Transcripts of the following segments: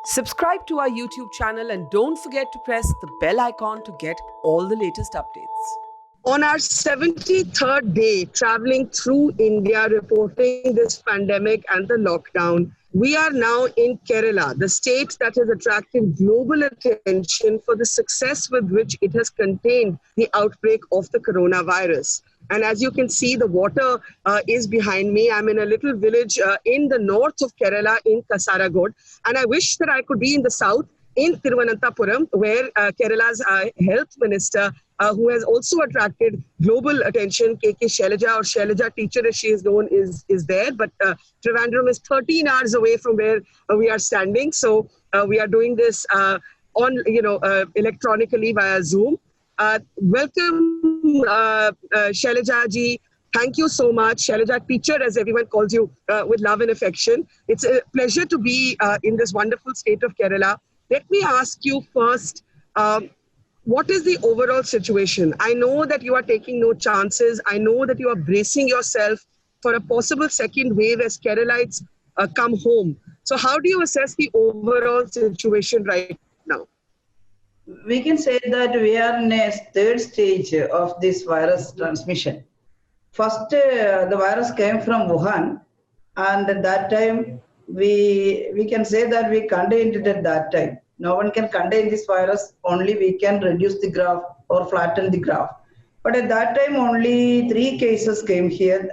Subscribe to our YouTube channel and don't forget to press the bell icon to get all the latest updates. On our 73rd day traveling through India reporting this pandemic and the lockdown, we are now in Kerala, the state that has attracted global attention for the success with which it has contained the outbreak of the coronavirus. And as you can see, the water is behind me. I'm in a little village in the north of Kerala in Kasaragod. And I wish that I could be in the south in Thiruvananthapuram, where Kerala's health minister, who has also attracted global attention, Shailaja, or Shailaja teacher as she is known, is there. But Trivandrum is 13 hours away from where we are standing. So we are doing this on, electronically via Zoom. Welcome, Shailaja ji. Thank you so much. Shailaja teacher, as everyone calls you, with love and affection. It's a pleasure to be in this wonderful state of Kerala. Let me ask you first, what is the overall situation? I know that you are taking no chances. I know that you are bracing yourself for a possible second wave as Keralites come home. So how do you assess the overall situation right now? We can say that we are in a third stage of this virus transmission. First, the virus came from Wuhan, and at that time, we can say that we contained it at that time. No one can contain this virus, only we can reduce the graph or flatten the graph. But at that time, only 3 cases came here,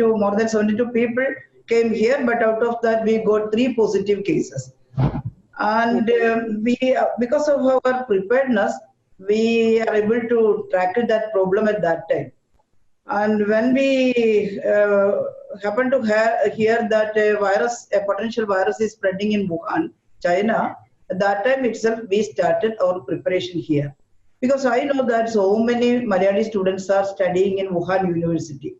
more than 72 people came here, but out of that, we got 3 positive cases. And because of our preparedness, we are able to tackle that problem at that time. And when we happen to hear that a potential virus is spreading in Wuhan, China, at that time itself we started our preparation here. Because I know that so many Malayali students are studying in Wuhan University.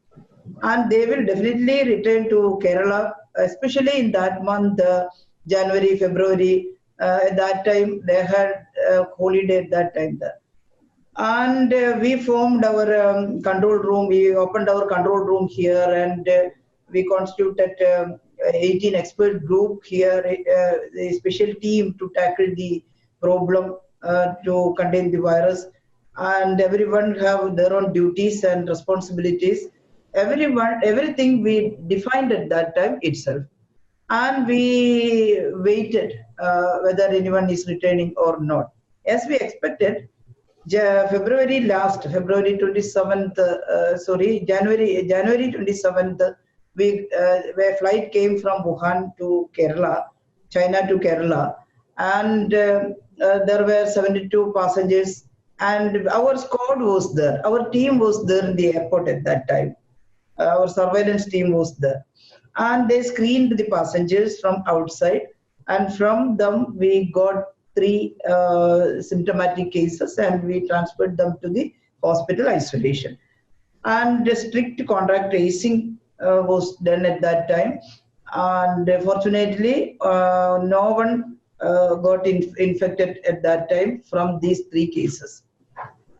And they will definitely return to Kerala, especially in that month, January, February. At that time, they had a holiday at that time there. And we formed our control room. We opened our control room here, and we constituted 18 expert group here, a special team to tackle the problem to contain the virus. And everyone have their own duties and responsibilities. Everything we defined at that time itself. And we waited whether anyone is returning or not. As we expected, January 27th, January 27th, where flight came from Wuhan to Kerala, China to Kerala, and there were 72 passengers, and our squad was there. Our team was there in the airport at that time. Our surveillance team was there. And they screened the passengers from outside, and from them we got 3 symptomatic cases, and we transferred them to the hospital isolation. And the strict contact tracing was done at that time, and fortunately no one got infected at that time from these 3 cases.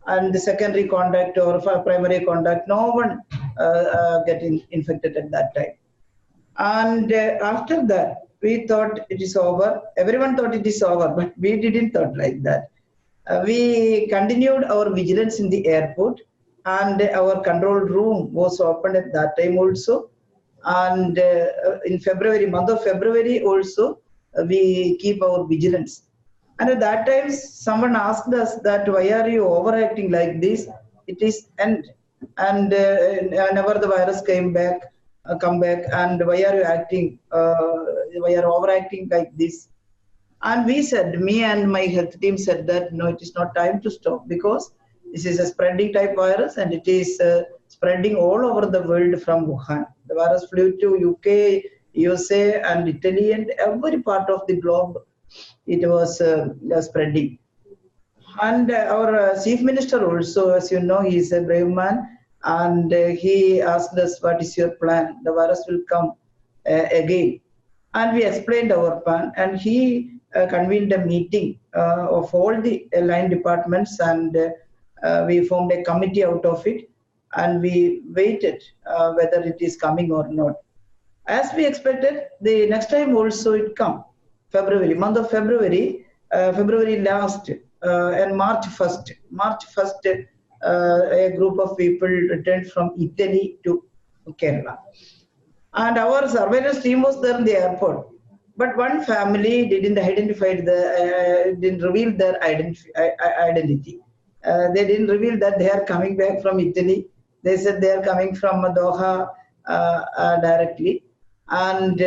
And the secondary contact or primary contact, no one got infected at that time. And after that, we thought it is over. Everyone thought it is over, but we didn't thought like that. We continued our vigilance in the airport, and our control room was opened at that time also. And in February, month of February also, we keep our vigilance. And at that time, someone asked us that, why are you overacting like this? It is end. And whenever the virus come back, and why are you acting, why are you overacting like this? And we said, me and my health team said that, no, it is not time to stop, because this is a spreading type virus, and it is spreading all over the world from Wuhan. The virus flew to UK, USA, and Italy, and every part of the globe it was spreading. And our chief minister also, as you know, he is a brave man, and he asked us, what is your plan? The virus will come again. And we explained our plan, and he convened a meeting of all the line departments, and we formed a committee out of it, and we waited whether it is coming or not. As we expected, the next time also it come. February, month of February, February last, and March 1st, a group of people returned from Italy to Kerala. And our surveillance team was there in the airport. But one family didn't reveal their identity. They didn't reveal that they are coming back from Italy. They said they are coming from Doha directly, and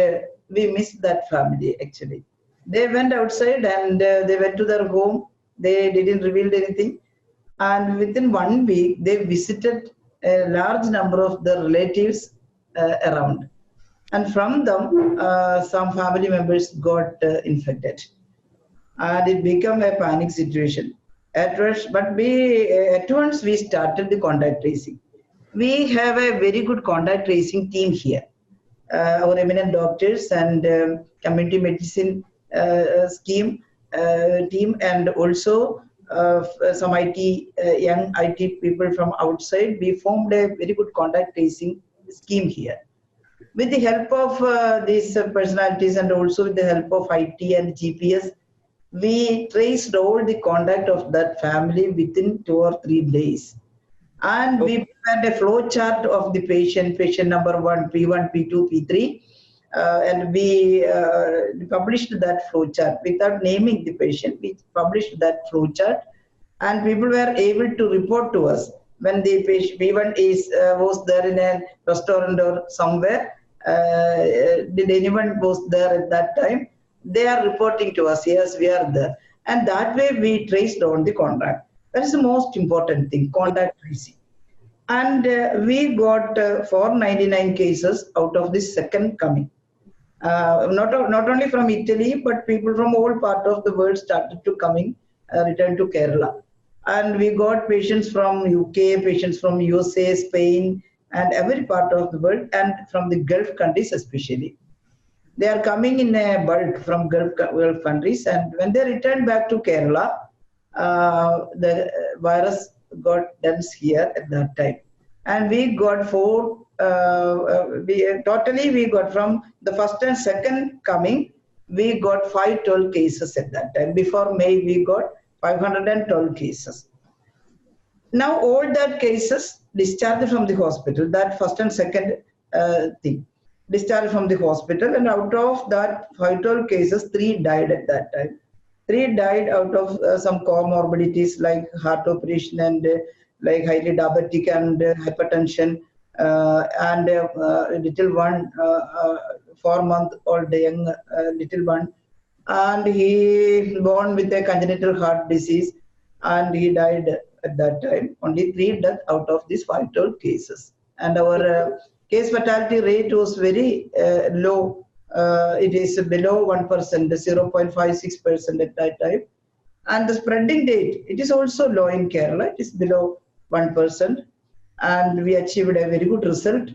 we missed that family actually. They went outside and they went to their home. They didn't reveal anything, and within 1 week they visited a large number of their relatives around, and from them some family members got infected, and it became a panic situation at first. But we at once we started the contact tracing. We have a very good contact tracing team here, our eminent doctors and community medicine scheme team, and also some young IT people from outside. We formed a very good contact tracing scheme here. With the help of these personalities and also with the help of IT and GPS, we traced all the contact of that family within 2 or 3 days. And we had a flow chart of the patient number 1, P1, P2, P3, and we published that flow chart without naming the patient. We published that flow chart, and people were able to report to us when the patient P1 was there in a restaurant or somewhere. Did anyone was there at that time? They are reporting to us, yes, we are there. And that way we traced on the contact. That is the most important thing, contact tracing. And we got 499 cases out of this second coming. Not only from Italy, but people from all part of the world started to coming, return to Kerala. And we got patients from UK, patients from USA, Spain, and every part of the world, and from the Gulf countries especially. They are coming in a bulk from Gulf countries, and when they return back to Kerala, the virus got dense here at that time. And we got totally we got from the first and second coming, we got 512 cases at that time. Before May, we got 512 cases. Now all that cases discharged from the hospital, that first and second thing, discharged from the hospital, and out of that 512 cases, 3 died at that time. 3 died out of some comorbidities like heart operation and like highly diabetic and hypertension, and a little one, 4-month-old young little one, and he born with a congenital heart disease, and he died at that time. Only 3 deaths out of these 512 cases, and our case fatality rate was very low. It is below 1%, 0.56% at that time. And the spreading rate, it is also low in Kerala. It is below 1%. And we achieved a very good result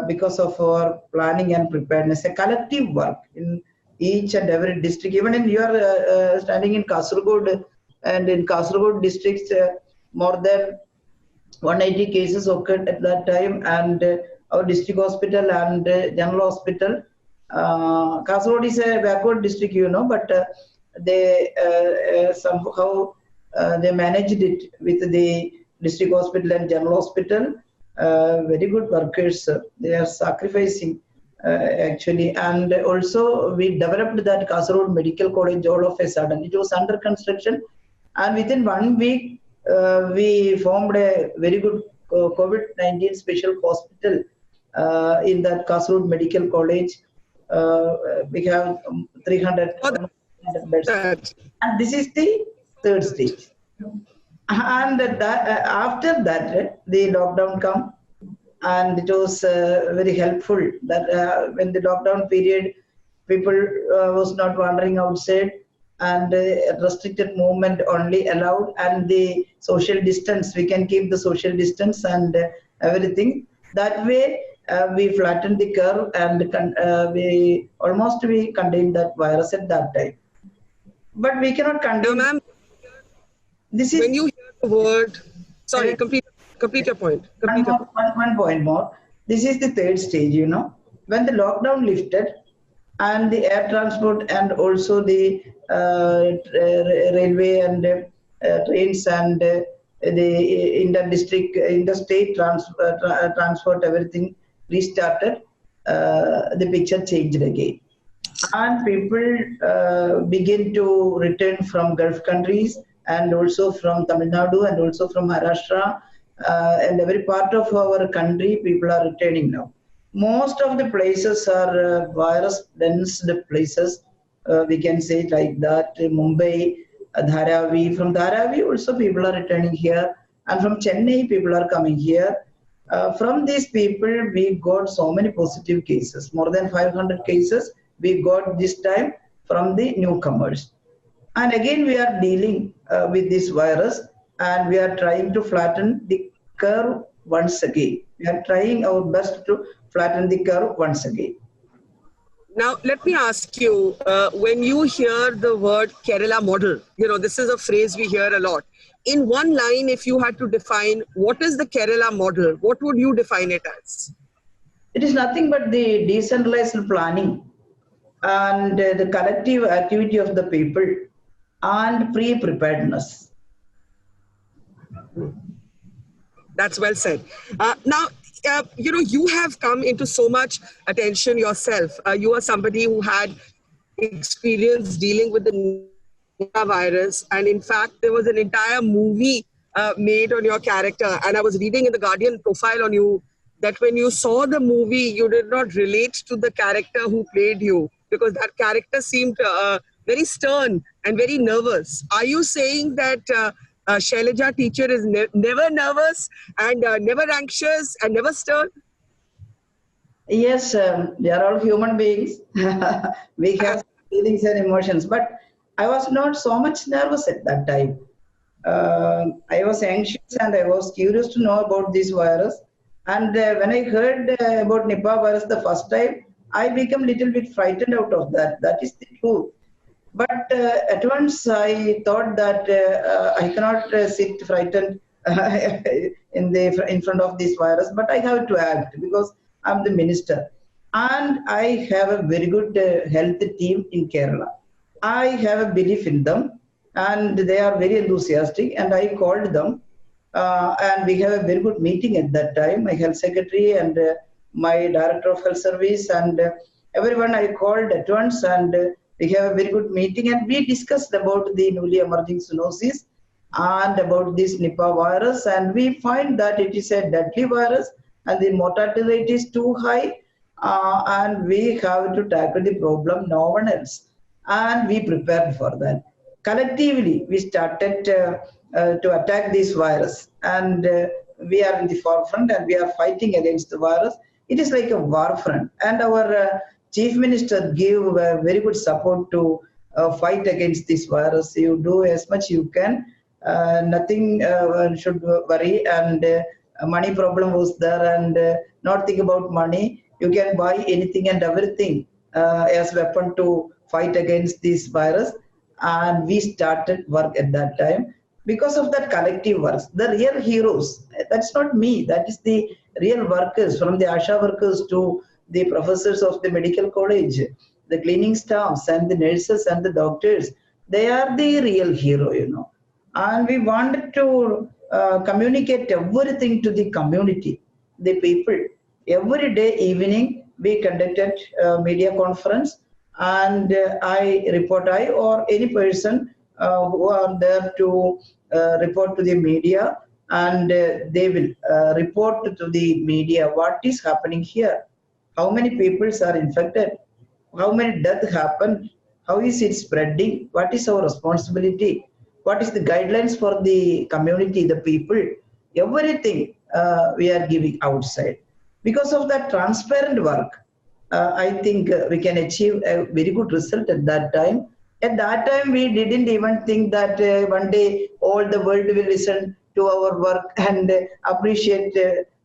because of our planning and preparedness, a collective work in each and every district. Even in you are standing in Kasaragod, and in Kasaragod districts, more than 180 cases occurred at that time, and our district hospital and general hospital. Kasaragod is a backward district, you know, but they somehow they managed it with the district hospital and general hospital. Very good workers. They are sacrificing actually, and also we developed that Kasaragod Medical College all of a sudden. It was under construction, and within 1 week we formed a very good COVID-19 special hospital in that Kasaragod Medical College. We have 300 beds, and this is the third stage. And after that, the lockdown come, and it was very helpful that when the lockdown period, people was not wandering outside, and restricted movement only allowed, and the social distance, we can keep the social distance and everything. That way, we flattened the curve, and we contained that virus at that time. But we cannot contain. Now, ma'am, this is when you hear the word, sorry, complete your point. One point more. This is the third stage, you know. When the lockdown lifted, and the air transport and also the railway and trains and the inter-district, interstate transport, everything restarted. The picture changed again, and people begin to return from Gulf countries and also from Tamil Nadu and also from Maharashtra and every part of our country. People are returning now. Most of the places are virus dense places. We can say it like that. Mumbai, Dharavi. From Dharavi also people are returning here, and from Chennai people are coming here. From these people, we got so many positive cases, more than 500 cases we got this time from the newcomers. And again, we are dealing with this virus and we are trying to flatten the curve once again. We are trying our best to flatten the curve once again. Now, let me ask you, when you hear the word Kerala model, this is a phrase we hear a lot. In one line, if you had to define what is the Kerala model, what would you define it as? It is nothing but the decentralized planning and the collective activity of the people and pre-preparedness. That's well said. Now, you have come into so much attention yourself. You are somebody who had experience dealing with the virus, and in fact, there was an entire movie made on your character. And I was reading in the Guardian profile on you that when you saw the movie, you did not relate to the character who played you because that character seemed very stern and very nervous. Are you saying that Shailaja teacher is never nervous and never anxious and never stern? Yes, we are all human beings. We have feelings and emotions, but I was not so much nervous at that time. I was anxious and I was curious to know about this virus. And when I heard about Nipah virus the first time, I became a little bit frightened out of that. That is the truth. But at once I thought that I cannot sit frightened in front of this virus, but I have to act because I'm the minister, and I have a very good health team in Kerala. I have a belief in them, and they are very enthusiastic. And I called them, and we have a very good meeting at that time. My health secretary and my director of health service and everyone I called at once, and we have a very good meeting, and we discussed about the newly emerging zoonosis and about this Nipah virus, and we find that it is a deadly virus and the mortality rate is too high, and we have to tackle the problem, no one else, and we prepared for that. Collectively, we started to attack this virus, and we are in the forefront and we are fighting against the virus. It is like a war front, and our chief minister gave very good support to fight against this virus. You do as much you can. Nothing should worry, and money problem was there, and not think about money. You can buy anything and everything as weapon to fight against this virus, and we started work at that time because of that collective work. The real heroes, that's not me, that is the real workers, from the ASHA workers to the professors of the medical college, the cleaning staffs and the nurses and the doctors. They are the real hero. And we wanted to communicate everything to the community, the people. Every day evening, we conducted a media conference, and I or any person who are there to report to the media, and they will report to the media what is happening here, how many people are infected, how many deaths happened, how is it spreading, what is our responsibility, what is the guidelines for the community, the people, everything we are giving outside. Because of that transparent work, I think we can achieve a very good result at that time. At that time, we didn't even think that one day all the world will listen to our work and appreciate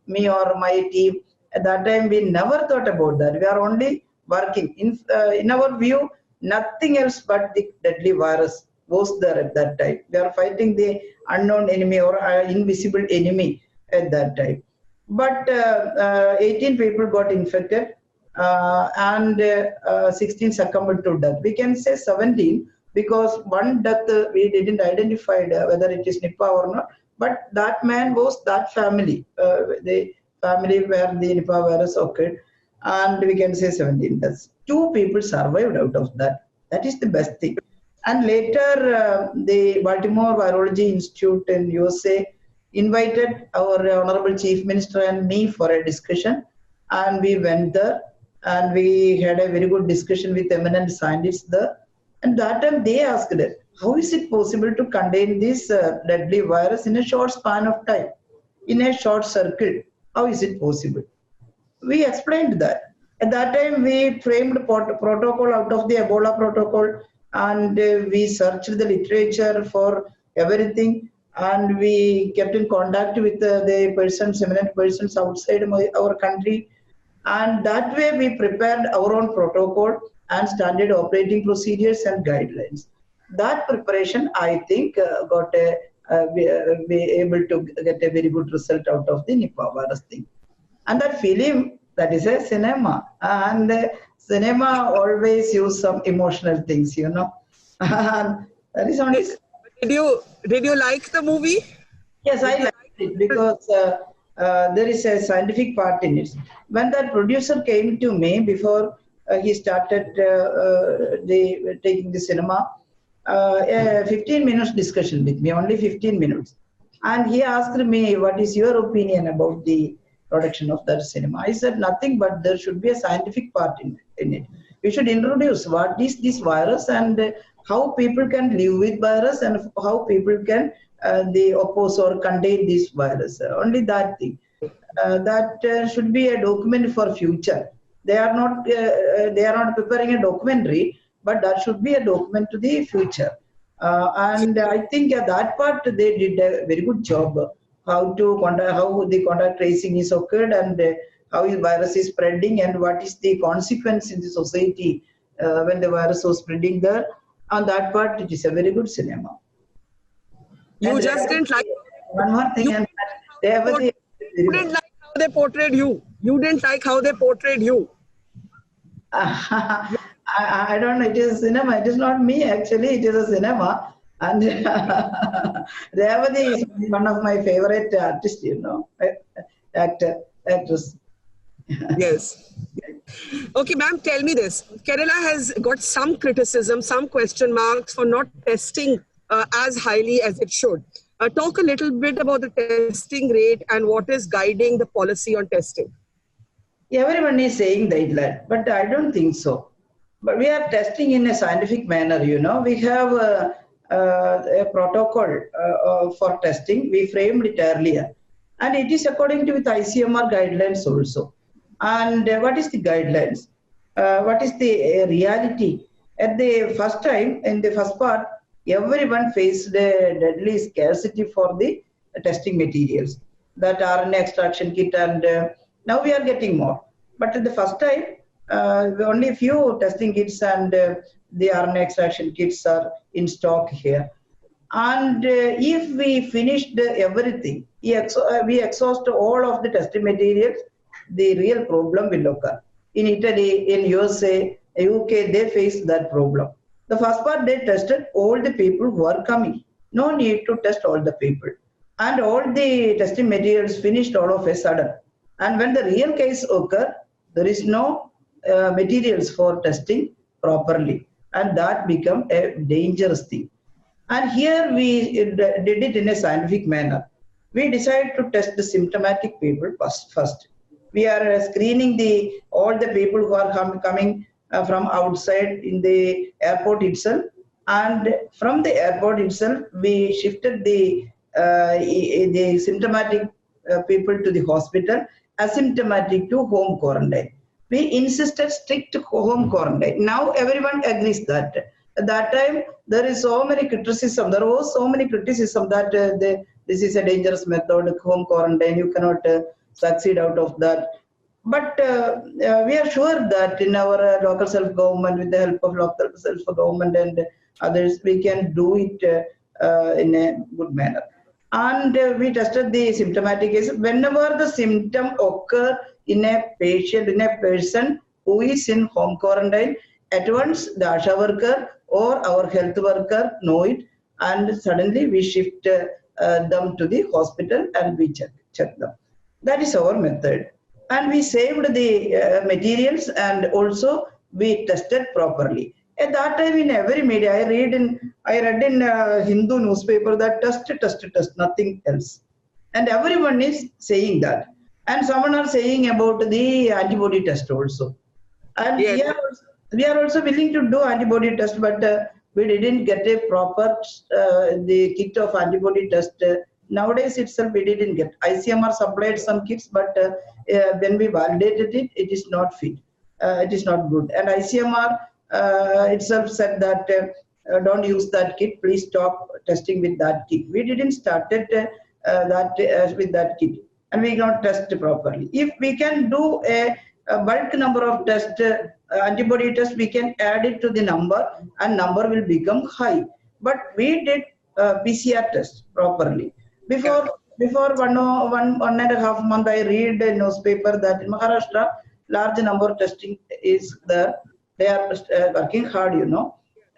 me or my team. At that time, we never thought about that. We are only working. In our view, nothing else but the deadly virus was there at that time. We are fighting the unknown enemy or invisible enemy at that time. But 18 people got infected, and 16 succumbed to death. We can say 17 because one death we didn't identify whether it is Nipah or not, but that man was that family, the family where the Nipah virus occurred, and we can say 17 deaths. Two people survived out of that. That is the best thing. And later, the Baltimore Virology Institute in USA invited our Honorable Chief Minister and me for a discussion, and we went there and we had a very good discussion with eminent scientists there. And that time they asked, how is it possible to contain this deadly virus in a short span of time, in a short circle? How is it possible? We explained that. At that time, we framed protocol out of the Ebola protocol, and we searched the literature for everything, and we kept in contact with the persons, eminent persons outside our country, and that way we prepared our own protocol and standard operating procedures and guidelines. That preparation, I think, got be able to get a very good result out of the Nipah virus thing. And that film, that is a cinema, and cinema always use some emotional things, you know. And that is only. Did you like the movie? Yes, I liked it because there is a scientific part in it. When that producer came to me before he started taking the cinema, a 15 minutes discussion with me, only 15 minutes. And he asked me, what is your opinion about the production of that cinema? I said, nothing, but there should be a scientific part in it. We should introduce what is this virus and how people can live with virus and how people can oppose or contain this virus. Only that thing. That should be a document for future. They are not preparing a documentary, but that should be a document to the future. And I think that part they did a very good job. How the contact tracing is occurred and how the virus is spreading and what is the consequence in the society when the virus was spreading there. On that part, it is a very good cinema. You And just didn't like. One more thing, and You didn't like how they portrayed you. You didn't like how they portrayed you. I don't know. It is a cinema. It is not me actually. It is a cinema. And Revati is one of my favorite artists, you know, actress. Yes. Okay, ma'am, tell me this. Kerala has got some criticism, some question marks for not testing as highly as it should. Talk a little bit about the testing rate and what is guiding the policy on testing. Everyone is saying that, but I don't think so. But we are testing in a scientific manner, you know. We have a protocol for testing. We framed it earlier. And it is according to with ICMR guidelines also. And what is the guidelines? What is the reality? At the first time, in the first part, everyone faced a deadly scarcity for the testing materials. That RNA extraction kit, and now we are getting more. But at the first time, only few testing kits and the RNA extraction kits are in stock here. And if we finished everything, we exhaust all of the testing materials, the real problem will occur. In Italy, in USA, UK, they face that problem. The first part, they tested all the people who are coming. No need to test all the people. And all the testing materials finished all of a sudden. And when the real case occur, there is no materials for testing properly. And that become a dangerous thing. And here we did it in a scientific manner. We decided to test the symptomatic people first. We are screening all the people who are coming from outside in the airport itself. And from the airport itself, we shifted the symptomatic people to the hospital, asymptomatic to home quarantine. We insisted strict home quarantine. Now everyone agrees that. At that time, there is so many criticism. There was so many criticism that this is a dangerous method, home quarantine. You cannot succeed out of that. But we are sure that in our local self-government, with the help of local self-government and others, we can do it in a good manner. And we tested the symptomatic case. Whenever the symptom occur in a patient, in a person who is in home quarantine, at once the ASHA worker or our health worker know it, and suddenly we shift them to the hospital and we check them. That is our method. And we saved the materials, and also we tested properly. At that time, in every media, I read in Hindu newspaper that test, nothing else. And everyone is saying that. And someone are saying about the antibody test also. And Yes. we are also willing to do antibody test, but we didn't get a proper the kit of antibody test. Nowadays itself we didn't get. ICMR supplied some kits, but when we validated it, it is not fit. It is not good. And ICMR itself said that don't use that kit. Please stop testing with that kit. We didn't started that with that kit, and we cannot test properly. If we can do a bulk number of test, antibody test, we can add it to the number, and number will become high. But we did PCR test properly. Before 1.5 months, I read a newspaper that in Maharashtra, large number of testing is there. They are working hard,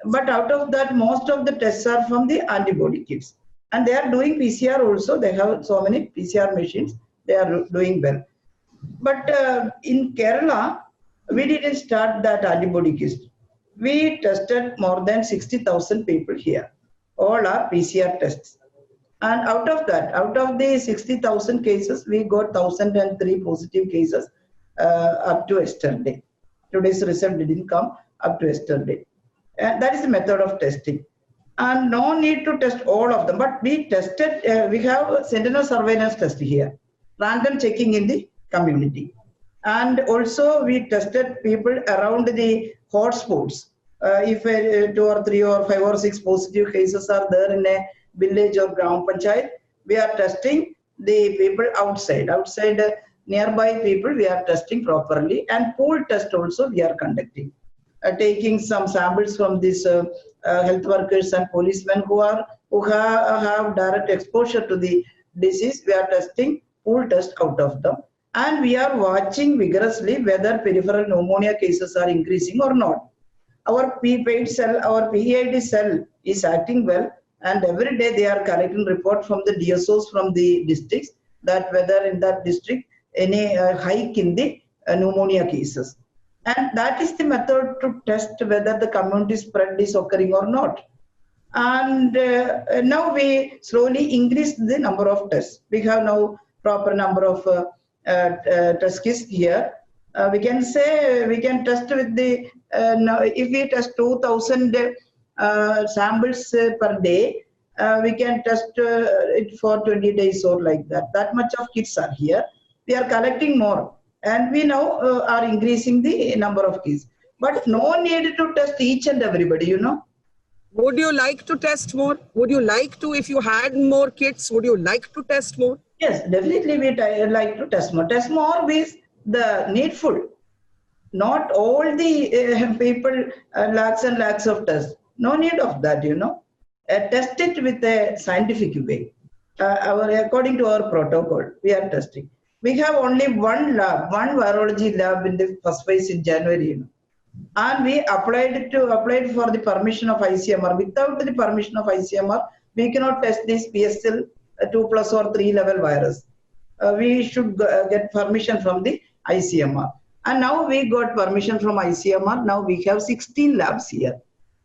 But out of that, most of the tests are from the antibody kits. And they are doing PCR also. They have so many PCR machines. They are doing well. But in Kerala, we didn't start that antibody kit. We tested more than 60,000 people here. All are PCR tests. And out of the 60,000 cases, we got 1,003 positive cases up to yesterday. Today's result didn't come up to yesterday. And that is the method of testing. And no need to test all of them. But we tested, we have sentinel surveillance test here. Random checking in the community. And also we tested people around the hotspots. If 2 or 3 or 5 or 6 positive cases are there in a village or gram panchayat, we are testing the people outside nearby people. We are testing properly, and pool test also we are conducting, taking some samples from these health workers and policemen who have direct exposure to the disease. We are testing pool test out of them, and we are watching vigorously whether peripheral pneumonia cases are increasing or not. Our PEID cell is acting well, and every day they are collecting report from the DSOs from the districts that whether in that district any hike in the pneumonia cases. And that is the method to test whether the community spread is occurring or not. And now we slowly increase the number of tests. We have now proper number of test kits here. We can say we can test with the, if we test 2,000 samples per day, we can test it for 20 days or like that. That much of kits are here. We are collecting more, and we now are increasing the number of kits. But no need to test each and everybody, Would you like to test more? Would you like to, if you had more kits, would you like to test more? Yes, definitely we like to test more. Test more with the needful. Not all the people lakhs and lakhs of tests. No need of that, Test it with a scientific way. According to our protocol, we are testing. We have only one virology lab in the first phase in January, and we applied for the permission of ICMR. Without the permission of ICMR, we cannot test this PSL 2+ or 3 level virus. We should get permission from the ICMR. And now we got permission from ICMR. Now we have 16 labs here.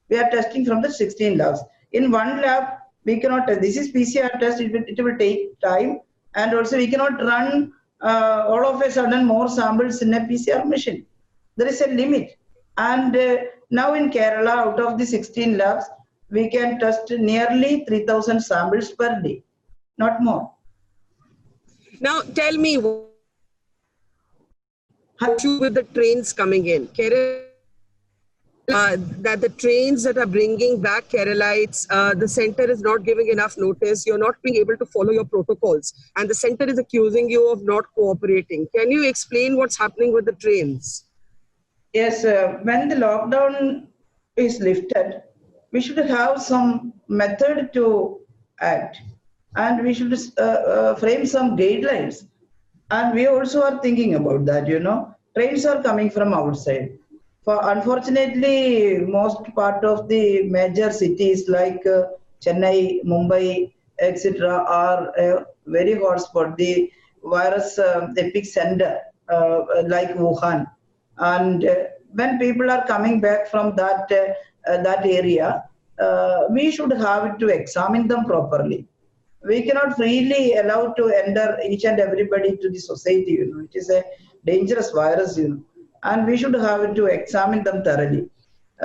We are testing from the 16 labs. In one lab, we cannot test. This is PCR test. It will take time. And also we cannot run all of a sudden more samples in a PCR machine. There is a limit. And now in Kerala, out of the 16 labs, we can test nearly 3,000 samples per day, not more. Now tell me, what issue with the trains coming in? Kerala, that the trains that are bringing back Keralites, the center is not giving enough notice. You're not being able to follow your protocols, and the center is accusing you of not cooperating. Can you explain what's happening with the trains? Yes, when the lockdown is lifted, we should have some method to act, and we should frame some guidelines. And we also are thinking about that, trains are coming from outside. For unfortunately, most part of the major cities like Chennai, Mumbai, etc., are a very hotspot. The virus epicenter, like Wuhan, and when people are coming back from that area, we should have to examine them properly. We cannot freely allow to enter each and everybody to the society. It is a dangerous virus. And we should have to examine them thoroughly.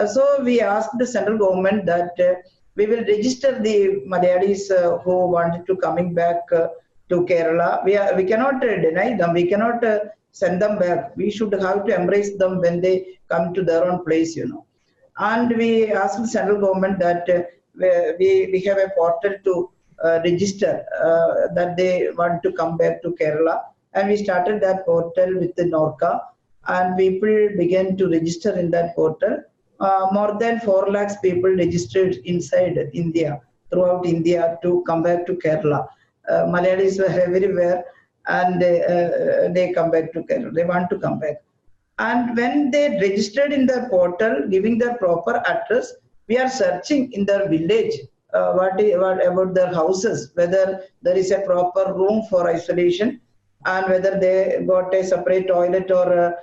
So we asked the central government that we will register the Malayalis who wanted to coming back to Kerala. We cannot deny them. We cannot send them back. We should have to embrace them when they come to their own place. And we asked the central government that we have a portal to register that they want to come back to Kerala. And we started that portal with the Norca, and people began to register in that portal. More than 4 lakhs people registered inside India, throughout India, to come back to Kerala. Malayalis were everywhere, and they come back to Kerala. They want to come back. And when they registered in the portal, giving their proper address, we are searching in their village what about their houses, whether there is a proper room for isolation, and whether they got a separate toilet or a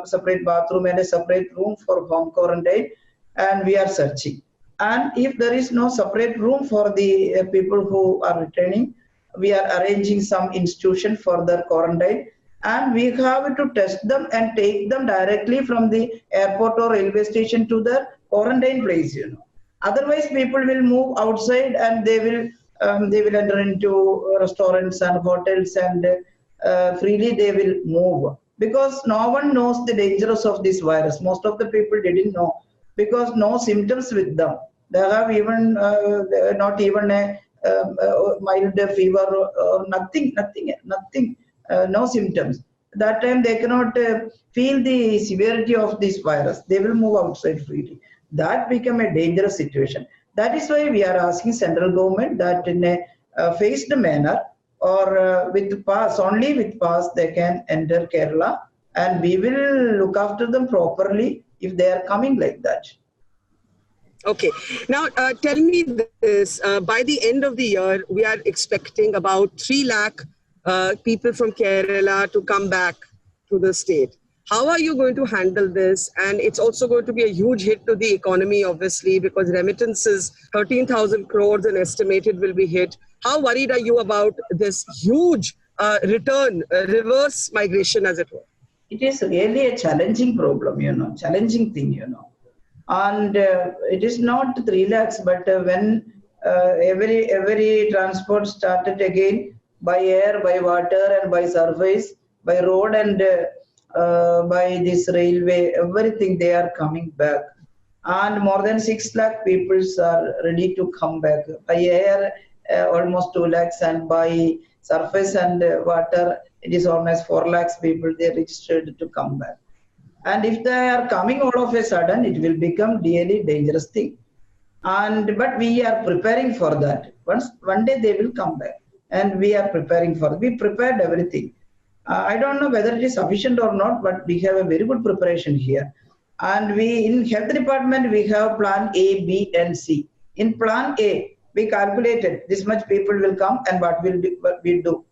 separate bathroom and a separate room for home quarantine. And we are searching. And if there is no separate room for the people who are returning, we are arranging some institution for their quarantine, and we have to test them and take them directly from the airport or railway station to the quarantine place. Otherwise, people will move outside, and they will enter into restaurants and hotels, and freely they will move, because no one knows the dangers of this virus. Most of the people didn't know, because no symptoms with them. They have even not even a mild fever or nothing, no symptoms. That time they cannot feel the severity of this virus. They will move outside freely. That become a dangerous situation. That is why we are asking central government that in a phased manner, or with pass, only with pass they can enter Kerala, and we will look after them properly if they are coming like that. Okay. Now, tell me this. By the end of the year, we are expecting about 3 lakh people from Kerala to come back to the state. How are you going to handle this? And it's also going to be a huge hit to the economy, obviously, because remittances, 13,000 crores and estimated, will be hit. How worried are you about this huge reverse migration, as it were? It is really a challenging problem, challenging thing. And it is not 3 lakhs, but when every transport started again, by air, by water, and by surface, by road, and by this railway, everything, they are coming back. And more than 6 lakh people are ready to come back. By air, almost 2 lakhs, and by surface and water, it is almost 4 lakhs people they registered to come back. And if they are coming all of a sudden, it will become really dangerous thing. But we are preparing for that. One day they will come back, and we are preparing for it. We prepared everything. I don't know whether it is sufficient or not, but we have a very good preparation here. And we, in health department, we have plan A, B, and C. In plan A, we calculated this much people will come, and what we do.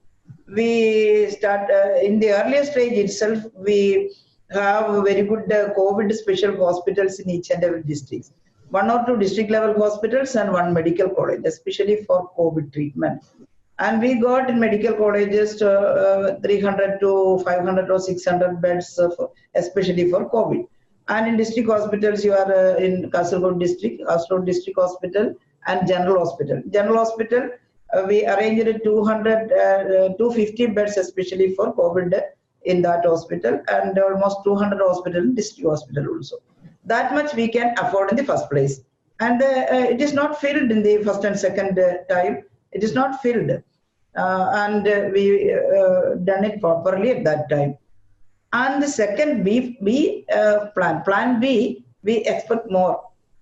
We start in the earlier stage itself. We have very good COVID special hospitals in each and every district. 1 or 2 district level hospitals and 1 medical college, especially for COVID treatment. And we got in medical colleges 300 to 500 or 600 beds, especially for COVID. And in district hospitals, you are in Kasaragod district hospital, and general hospital. General hospital, we arranged 250 beds, especially for COVID in that hospital, and almost 200 hospital in district hospital also. That much we can afford in the first place. And it is not filled in the first and second time. It is not filled. And we done it properly at that time. And the second plan B, we expect more.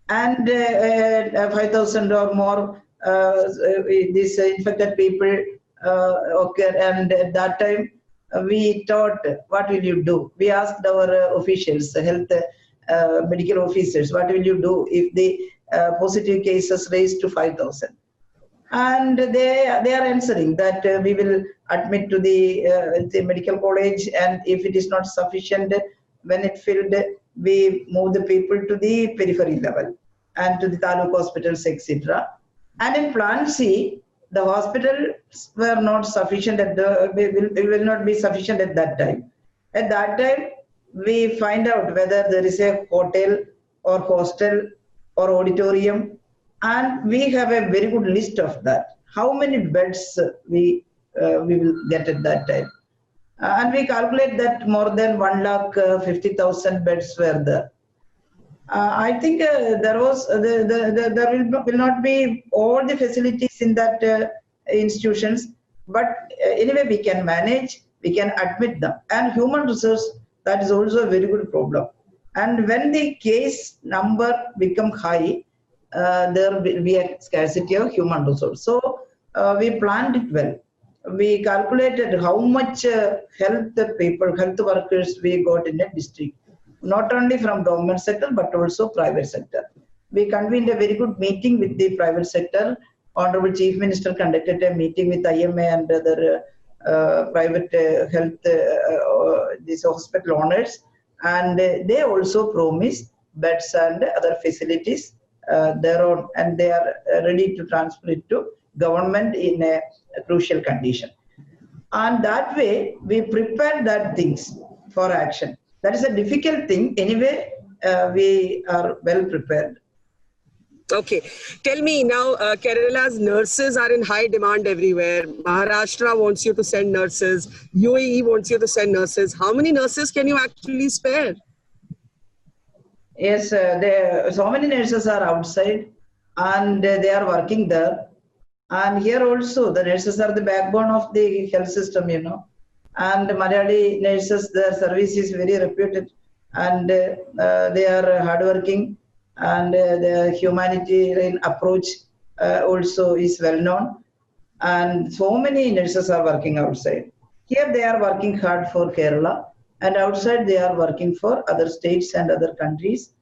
And 5,000 or more these infected people occur. And at that time, we thought, what will you do? We asked our officials, health medical officers, what will you do if the positive cases raise to 5,000? And they are answering that we will admit to the medical college, and if it is not sufficient, when it filled, we move the people to the periphery level and to the taluk hospitals, etc. And in plan C, the hospitals were not sufficient at the will not be sufficient at that time. At that time, we find out whether there is a hotel or hostel or auditorium, and we have a very good list of that. How many beds we will get at that time, and we calculate that more than 1,50,000 beds were there. I think there was there will not be all the facilities in that institutions, but anyway we can manage, we can admit them. And human resource, that is also a very good problem. And when the case number become high, there will be a scarcity of human resource. So we planned it well. We calculated how much health workers we got in a district, not only from government sector but also private sector. We convened a very good meeting with the private sector. Honorable Chief Minister conducted a meeting with IMA and other private health these hospital owners, and they also promised beds and other facilities their own, and they are ready to transfer it to government in a crucial condition. And that way we prepare that things for action. That is a difficult thing. Anyway, we are well prepared. Okay. Tell me now, Kerala's nurses are in high demand everywhere. Maharashtra wants you to send nurses. UAE wants you to send nurses. How many nurses can you actually spare? Yes, so many nurses are outside and they are working there. And here also, the nurses are the backbone of the health system, you know. And Malayali nurses, their service is very reputed, and they are hardworking, and their humanitarian approach also is well known. And so many nurses are working outside. Here they are working hard for Kerala, and outside they are working for other states and other countries.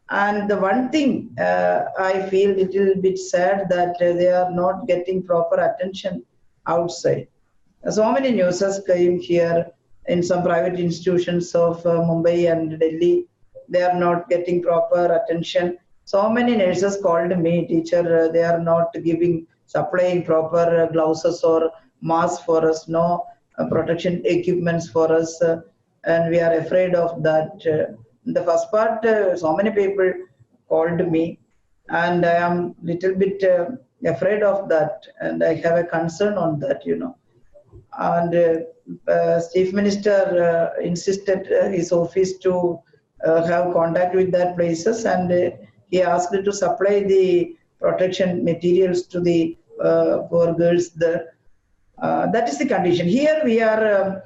And the one thing I feel a little bit sad that they are not getting proper attention outside. So many nurses came here in some private institutions of Mumbai and Delhi. They are not getting proper attention. So many nurses called me, teacher, they are not supplying proper gloves or masks for us, no protection equipments for us, and we are afraid of that. The first part, so many people called me, and I am little bit afraid of that, and I have a concern on that, you know. And Chief Minister insisted his office to have contact with that places, and he asked to supply the protection materials to the poor girls there. That is the condition. Here we are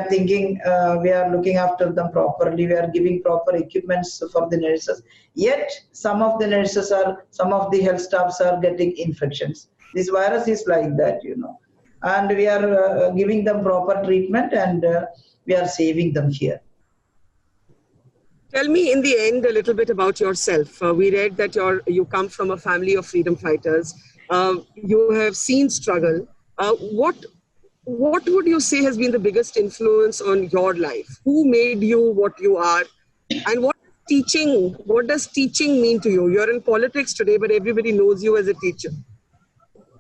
thinking, we are looking after them properly, we are giving proper equipments for the nurses. Yet some of the health staffs are getting infections. This virus is like that, you know. And we are giving them proper treatment, and we are saving them here. Tell me in the end a little bit about yourself. We read that you come from a family of freedom fighters. You have seen struggle. What would you say has been the biggest influence on your life? Who made you what you are? And what does teaching mean to you? You're in politics today, but everybody knows you as a teacher.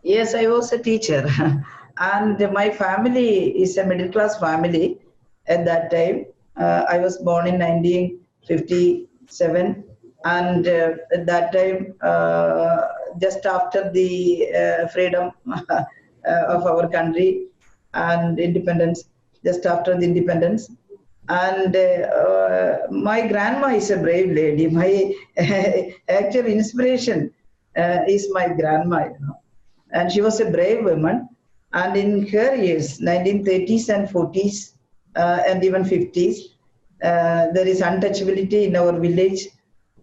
Yes, I was a teacher. And my family is a middle class family at that time. I was born in 1957. And at that time, just after the freedom of our country, and independence, just after the independence. And my grandma is a brave lady. My actual inspiration is my grandma, you know. And she was a brave woman. And in her years, 1930s and 40s and even 50s, there is untouchability in our village.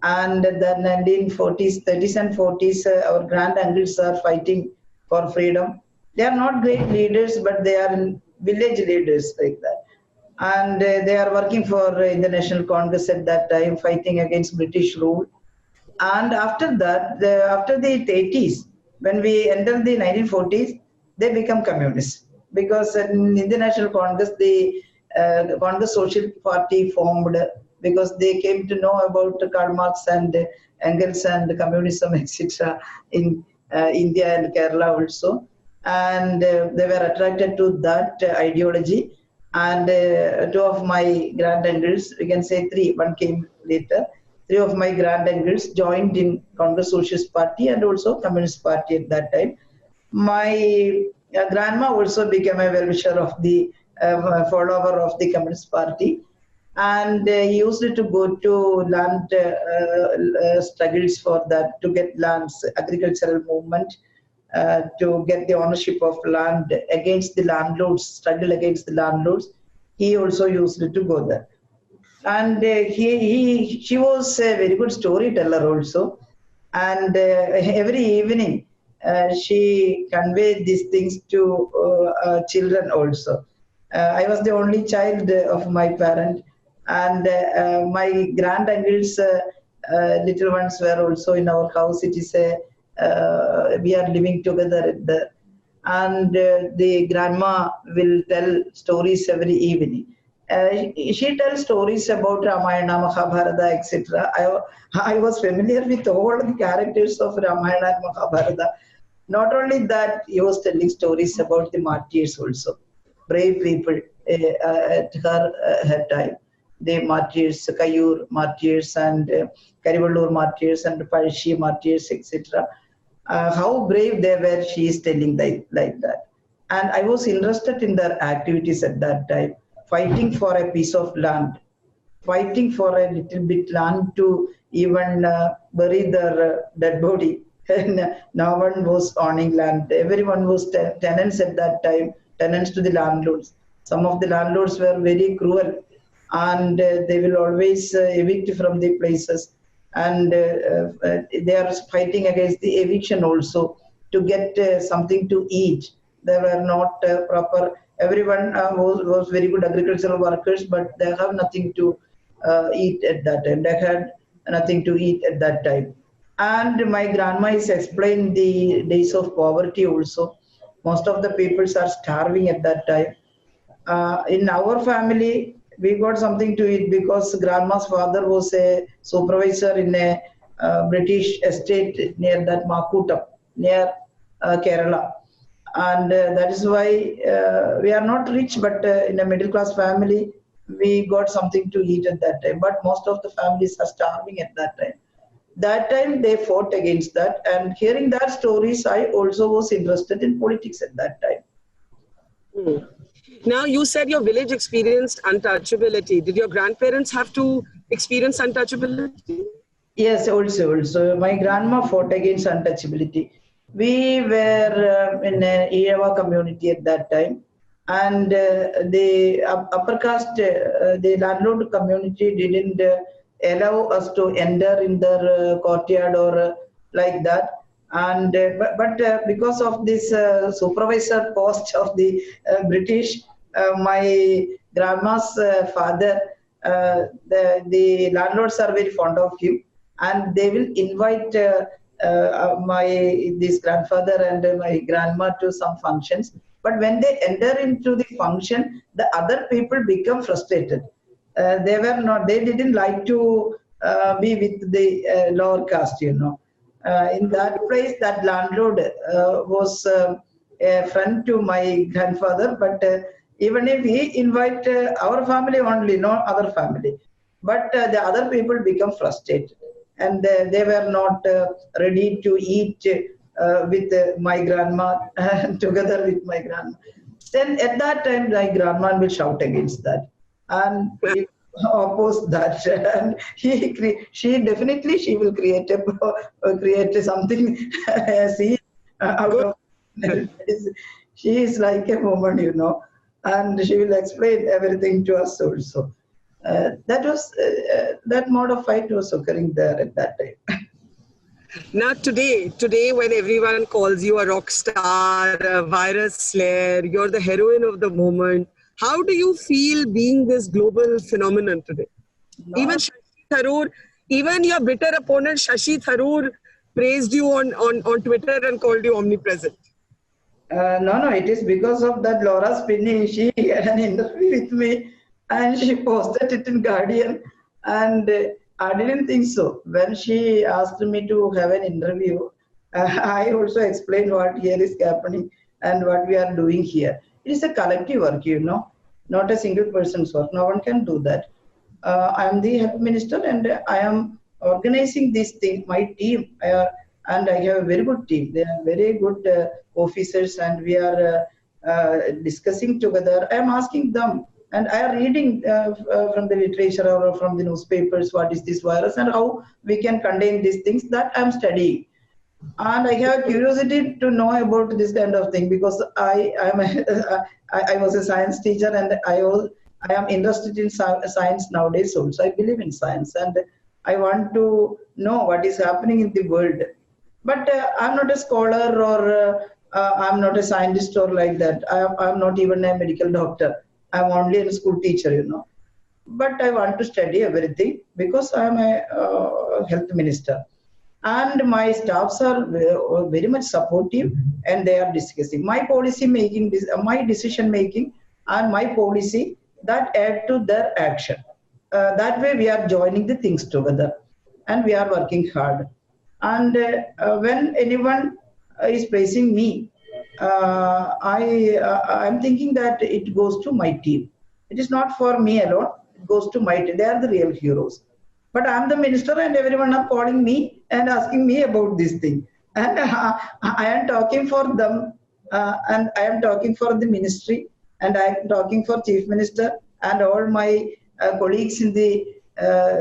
And the 1940s, 30s and 40s, our grand uncles are fighting for freedom. They are not great leaders, but they are in village leaders like that. And they are working for the National Congress at that time, fighting against British rule. And after that, after the 80s, when we entered the 1940s, they become communists because in the National Congress, the Congress Social Party formed because they came to know about Karl Marx and Engels and communism, etc. in India and Kerala also. And they were attracted to that ideology. And two of my granduncles, we can say three, one came later, three of my granduncles joined in Congress Socialist Party and also Communist Party at that time. My grandma also became a well-wisher of the follower of the Communist Party, and used to go to land struggles for that to get lands, agricultural movement, to get the ownership of land against the landlords, struggle against the landlords. He also used to go there. And she was a very good storyteller also. And every evening she conveyed these things to children also. I was the only child of my parent, and my granduncles, little ones, were also in our house. It is a we are living together at the, and the grandma will tell stories every evening. She tells stories about Ramayana, Mahabharata, etc. I was familiar with all the characters of Ramayana and Mahabharata. Not only that, he was telling stories about the martyrs also, brave people at her time. The martyrs, Kayur martyrs, and Karivallur martyrs, and Pazhi martyrs, etc. How brave they were, she is telling like that. And I was interested in their activities at that time, fighting for a piece of land, fighting for a little bit land to even bury their dead body. And no one was owning land. Everyone was tenants at that time, tenants to the landlords. Some of the landlords were very cruel, and they will always evict from the places. And they are fighting against the eviction also to get something to eat. They were not proper. Everyone was very good agricultural workers, but they have nothing to eat at that time. They had nothing to eat at that time. And my grandma is explained the days of poverty also. Most of the peoples are starving at that time. In our family, we got something to eat because grandma's father was a supervisor in a British estate near that Makutam, near Kerala. And that is why we are not rich, but in a middle class family, we got something to eat at that time. But most of the families are starving at that time. That time they fought against that. And hearing that stories, I also was interested in politics at that time. Hmm. Now, you said your village experienced untouchability. Did your grandparents have to experience untouchability? Yes, also. My grandma fought against untouchability. We were in an Irawa community at that time, and the upper caste, the landlord community didn't allow us to enter in their courtyard or like that. And but because of this supervisor post of the British, my grandma's father, the landlords are very fond of him, and they will invite my this grandfather and my grandma to some functions. But when they enter into the function, the other people become frustrated. They were not. They didn't like to be with the lower caste. In that place, that landlord was a friend to my grandfather, but even if he invite our family only, no other family, but the other people become frustrated, and they were not ready to eat with my grandma together with my grandma. Then at that time, my grandma will shout against that, and he oppose that, and she definitely she will create create something see out of. She is like a woman, and she will explain everything to us also. That mode of fight was occurring there at that time. Now, today, when everyone calls you a rock star, a virus slayer, you're the heroine of the moment. How do you feel being this global phenomenon today? Even No, Shashi Tharoor, even your bitter opponent Shashi Tharoor praised you on Twitter and called you omnipresent. no, it is because of that Laura Spinney. She had an interview with me and she posted it in Guardian. And I didn't think so. When she asked me to have an interview, I also explained what here is happening and what we are doing here. It is a collective work, not a single person's work. No one can do that. I am the health minister and I am organizing this thing. My team, and I have a very good team. They are very good officers, and we are discussing together. I am asking them, and I am reading from the literature or from the newspapers what is this virus and how we can contain these things. That I am studying, and I have curiosity to know about this kind of thing because I was a science teacher and I am interested in science nowadays also. I believe in science and I want to know what is happening in the world. But I'm not a scholar or I'm not a scientist or like that. I'm not even a medical doctor. I'm only a school teacher. But I want to study everything because I'm a health minister and my staffs are very much supportive and they are discussing my policy making, my decision making and my policy that add to their action. That way we are joining the things together and we are working hard. And when anyone is praising me, I'm thinking that it goes to my team. It is not for me alone. It goes to my team. They are the real heroes. But I'm the minister, and everyone are calling me and asking me about this thing. And I am talking for them, and I am talking for the ministry, and I am talking for chief minister and all my colleagues in the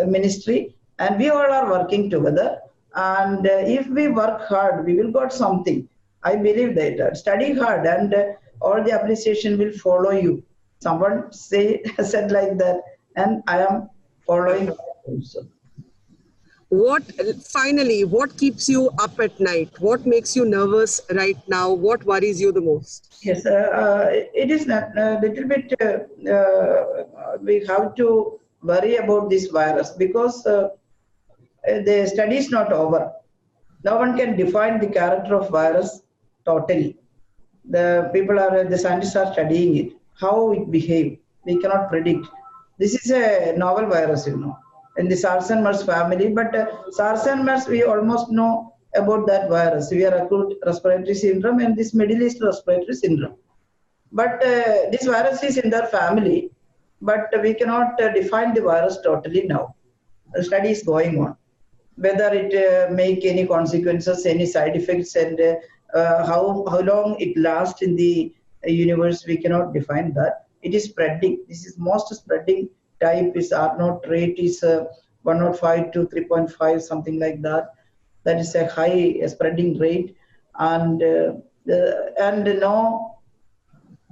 ministry, and we all are working together. And if we work hard, we will got something. I believe that. Study hard, and all the appreciation will follow you. Someone say said like that, and I am following also. What finally? What keeps you up at night? What makes you nervous right now? What worries you the most? Yes, it is not a little bit. We have to worry about this virus because the study is not over. No one can define the character of virus totally. The scientists are studying it, how it behave. We cannot predict. This is a novel virus, in the SARS and MERS family. But SARS and MERS, we almost know about that virus. We are acute respiratory syndrome and this Middle East respiratory syndrome. But this virus is in their family, but we cannot define the virus totally now. The study is going on. Whether it make any consequences, any side effects, and how long it lasts in the universe, we cannot define that. It is spreading. This is most spreading type is R naught rate is 105 to 3.5, something like that. That is a high spreading rate, and no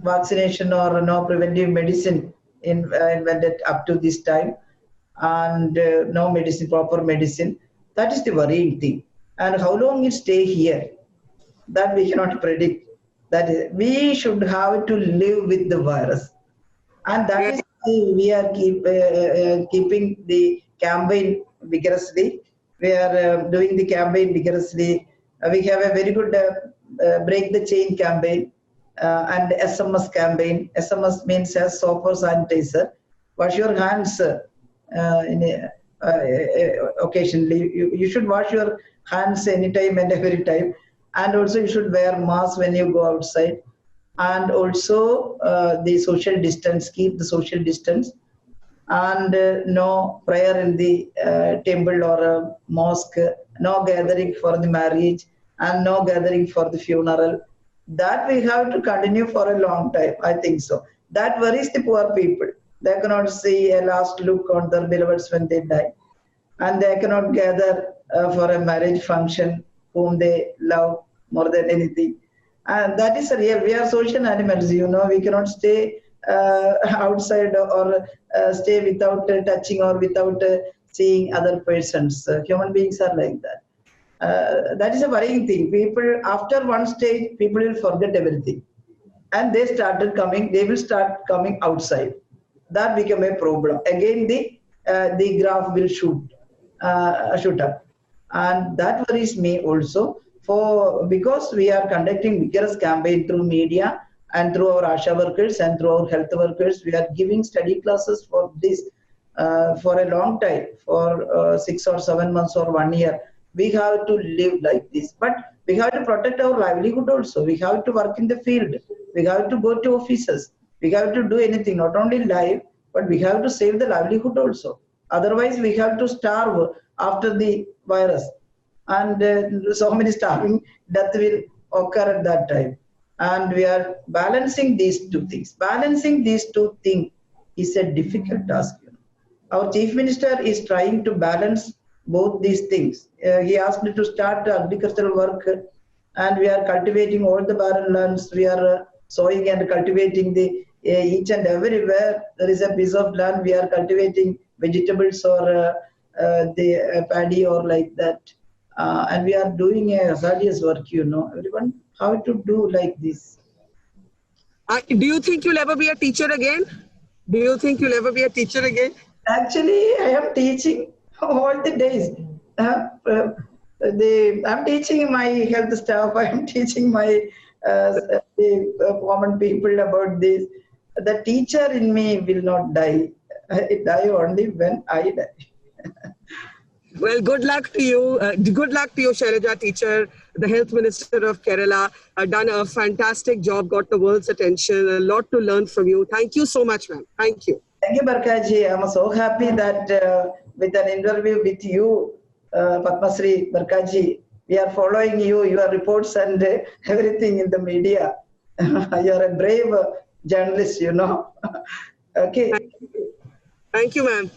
vaccination or no preventive medicine invented up to this time, and no medicine, proper medicine. That is the worrying thing. And how long it stay here, that we cannot predict. That is, we should have to live with the virus, and that is why we are keeping the campaign vigorously. We are doing the campaign vigorously. We have a very good break the chain campaign and SMS campaign. SMS means as soap or sanitizer. Wash your hands occasionally. You should wash your hands anytime and every time. And also you should wear mask when you go outside. And also the social distance, keep the social distance, and no prayer in the temple or mosque, no gathering for the marriage, and no gathering for the funeral. That we have to continue for a long time, I think so. That worries the poor people. They cannot see a last look on their beloveds when they die, and they cannot gather for a marriage function whom they love more than anything. And that is real. We are social animals. We cannot stay outside or stay without touching or without seeing other persons. Human beings are like that. That is a worrying thing. People, after one stage, people will forget everything. And they will start coming outside. That become a problem. Again, the graph will shoot up. And that worries me also because we are conducting vigorous campaign through media and through our ASHA workers and through our health workers. We are giving study classes for this for a long time, for 6 or 7 months or 1 year. We have to live like this, but we have to protect our livelihood also. We have to work in the field. We have to go to offices. We have to do anything, not only live, but we have to save the livelihood also. Otherwise, we have to starve after the virus, and so many starving death will occur at that time. And we are balancing these two things. Balancing these two things is a difficult task. Our chief minister is trying to balance both these things. He asked me to start agricultural work, and we are cultivating all the barren lands. We are sowing and cultivating the each and everywhere there is a piece of land. We are cultivating vegetables or the paddy or like that, and we are doing a hazardous work. Everyone how to do like this. Do you think you'll ever be a teacher again? Do you think you'll ever be a teacher again? Actually, I am teaching all the days. I'm teaching my health staff. I am teaching my common people about this. The teacher in me will not die. It die only when I die. Well, good luck to you. Good luck to you, Shailaja teacher, the health minister of Kerala. Done a fantastic job, got the world's attention. A lot to learn from you. Thank you so much, ma'am. Thank you. Thank you, Barkha. I'm so happy that with an interview with you, Padmasri Barkha, we are following you, your reports and everything in the media. You are a brave journalist, Okay. Thank you, ma'am.